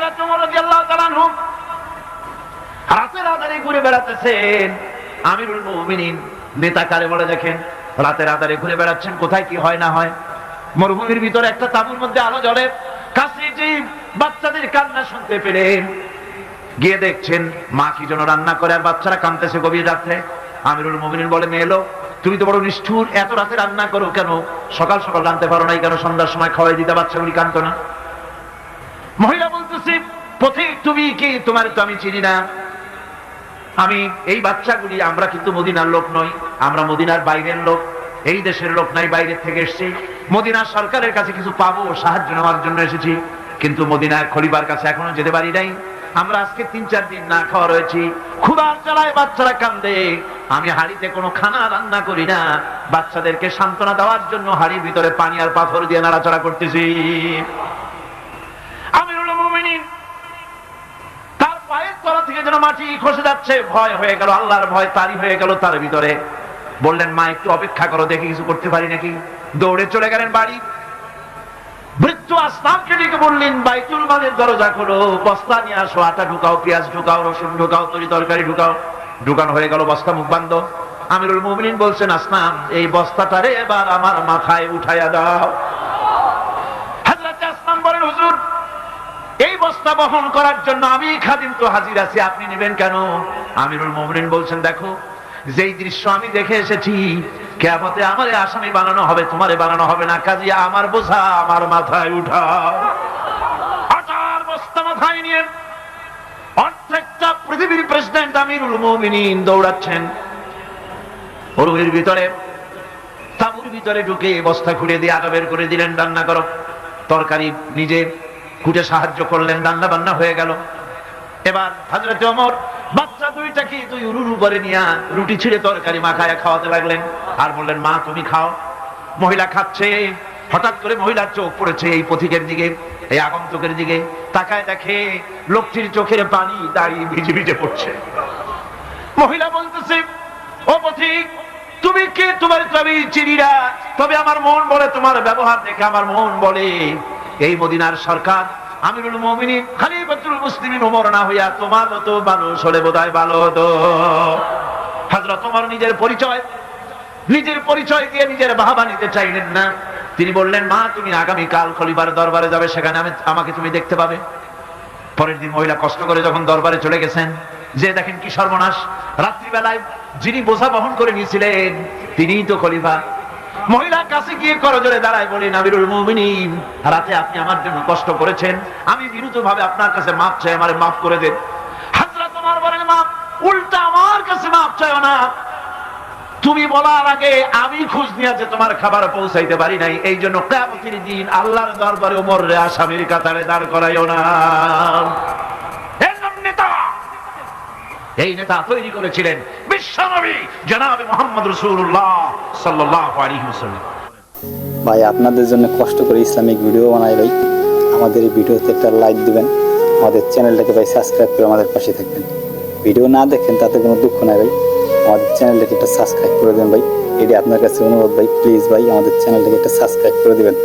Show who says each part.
Speaker 1: হযরত ওমর রাদিয়াল্লাহু তাআলা আনহু রাতের আঁধারে ঘুরে বেড়াতেছেন। আমিরুল মুমিনিন নেতা কারে বলে দেখেন, রাতের আঁধারে ঘুরে বেড়াচ্ছেন, কোথায় কি হয় না হয়। মরুভূমির ভিতরে একটা তাঁবুর মধ্যে আলো জ্বলে, কাছে যে বাচ্চাদের কান্না শুনতে পেলেন, গিয়ে দেখছেন মা কি জন্য রান্না করে আর বাচ্চারা কাঁদতেছে গভীর রাত্রে। আমিরুল মুমিনিন বলে, মেয়ে এলো, তুমি তো বড় নিষ্ঠুর, এত রাতে রান্না করো কেন? সকাল সকাল রাঁধতে পারো নাই কেন? সন্ধ্যার সময় খাওয়াই দিতে বাচ্চাগুলি কাঁদতো না। মহিলা বলতেছে, পথিক তুমি কি? তোমার তো আমি চিনি না। আমি এই বাচ্চাগুলি, আমরা কিন্তু মদিনার লোক নই, আমরা মদিনার বাইরের লোক, এই দেশের লোক নাই, বাইরের থেকে এসেছি। মদিনার সরকারের কাছে কিছু পাবো, সাহায্য নেওয়ার জন্য এসেছি, কিন্তু মদিনার খলিফার কাছে এখনো যেতে পারি নাই। আমরা আজকে 3-4 দিন না খাওয়া রয়েছি, ক্ষুধার জ্বালায় বাচ্চারা কান্দে। আমি হাড়িতে কোনো খানা রান্না করি না, বাচ্চাদেরকে সান্ত্বনা দেওয়ার জন্য হাড়ির ভিতরে পানি আর পাথর দিয়ে নাড়াচাড়া করতেছি। আমিরুল মুমিনিন তার পায়ের তলা থেকে যেন মাটি খসে যাচ্ছে, ভয় হয়ে গেল, আল্লাহর ভয় তারই হয়ে গেল তার ভিতরে। বললেন, মা একটু অপেক্ষা করো, দেখি কিছু করতে পারি নাকি। দৌড়ে চলে গেলেন বাড়ি। বৃদ্ধ আসলামকে ডেকে বললেন, বাইতুল মালের দরজা খোলো, বস্তা নিয়ে আসো, আটা ঢুকাও, পেঁয়াজ ঢুকাও, রসুন ঢুকাও, তরি তরকারি ঢুকাও। ঢুকানো হয়ে গেল, বস্তা মুখ বন্ধ। আমিরুল মুমিনিন বলছেন, আসলাম এই বস্তাটারে এবার আমার মাথায় উঠাইয়া দাও। হযরত আসলাম বলেন, হুজুর এই বস্তা বহন করার জন্য আমি খাদিম তো হাজির আছি, আপনি নেবেন কেন? আমিরুল মুমিনিন বলছেন, দেখো যেই দৃশ্য আমি দেখে এসেছি, কিয়ামতে আমারে আসামি বানানো হবে, তোমারে বানানো হবে না, কাজী আমার বোঝা আমার মাথায় উঠাও। আটার বস্তা মাথায় নিয়ে অর্ধেকটা পৃথিবীর প্রেসিডেন্ট আমিরুল মুমিনিন দৌড়াচ্ছেন। মরুভূমির ভিতরে তাঁবুর ভিতরে ঢুকে বস্তা খুঁড়ে দিয়ে আটা বের করে দিলেন, রান্না করো। তরকারি নিজে কুটে সাহায্য করলেন, রান্না বান্না হয়ে গেল। এবার হযরত ওমর বাচ্চা দুইটাকে দুই উরুর উপরে নিয়ে রুটি ছিঁড়ে তরকারি মাখায় খাওয়াতে লাগলেন, আর বললেন, মা তুমি খাও। মহিলা খাচ্ছে। হঠাৎ করে মহিলার চোখ পড়েছে এই পথিকের দিকে, এই আগন্তুকের দিকে। তাকায় দেখে লোকটির চোখের পানি দাঁড়িয়ে ভিজে ভিজে পড়ছে। মহিলা বলতেছে, ও পথিক তুমি কে? তোমার তো আমি চিনি না, তবে আমার মন বলে, তোমার ব্যবহার দেখে আমার মন বলে এই মদিনার সরকার আমিরুল মুমিনিন খলিফাতুল মুসলিমিন ওমর না হইয়া তোমার মতো মানুষ হলে বোধহয় ভালো হতো। হযরত ওমর নিজের পরিচয় দিয়ে নিজের বাহবা নিতে চাইলেন না। তিনি বললেন, মা তুমি আগামী কাল খলিফার দরবারে যাবে, সেখানে আমাকে তুমি দেখতে পাবে। পরের দিন মহিলা কষ্ট করে যখন দরবারে চলে গেছেন, যে দেখেন কি সর্বনাশ, রাত্রিবেলায় যিনি বোঝা বহন করে নিয়েছিলেন তিনিই তো খলিফা। মহিলা কাছে গিয়ে করজোড়ে দাঁড়ায় বলেন, আমিরুল মুমিনিন রাতে আপনি আমার জন্য কষ্ট করেছেন, আমি বিরুদ্ধভাবে আপনার কাছে মাফ চাই, আমারে মাফ করে দেন। হযরত ওমর বলেন, মাফ? উল্টা আমার কাছে মাফ চাইও না, তুমি বলার আগে আমি খোঁজ নিয়ে যে তোমার খাবার পৌঁছাইতে পারি নাই, এই জন্য কিয়ামতের দিন আল্লাহর দরবারে ওমরে আসামির কাতারে দাঁড় করাইও না। এই নেতা তৈরি করেছিলেন বিশ্বনবী জনাবে মুহাম্মদ রাসূলুল্লাহ সাল্লাল্লাহু আলাইহি ওয়াসাল্লাম।
Speaker 2: ভাই আপনাদের জন্য কষ্ট করে ইসলামিক ভিডিও বানাই ভাই, আমাদের এই ভিডিওতে একটা লাইক দিবেন, আমাদের চ্যানেলটাকে ভাই সাবস্ক্রাইব করে আমাদের পাশে থাকবেন। ভিডিও না দেখেন তাতে কোনো দুঃখ নাই ভাই, আমাদের চ্যানেলটাকে একটা সাবস্ক্রাইব করে দেন ভাই, এটি আপনার কাছে অনুরোধ ভাই, প্লিজ ভাই আমাদের চ্যানেলটাকে একটা সাবস্ক্রাইব করে দিবেন।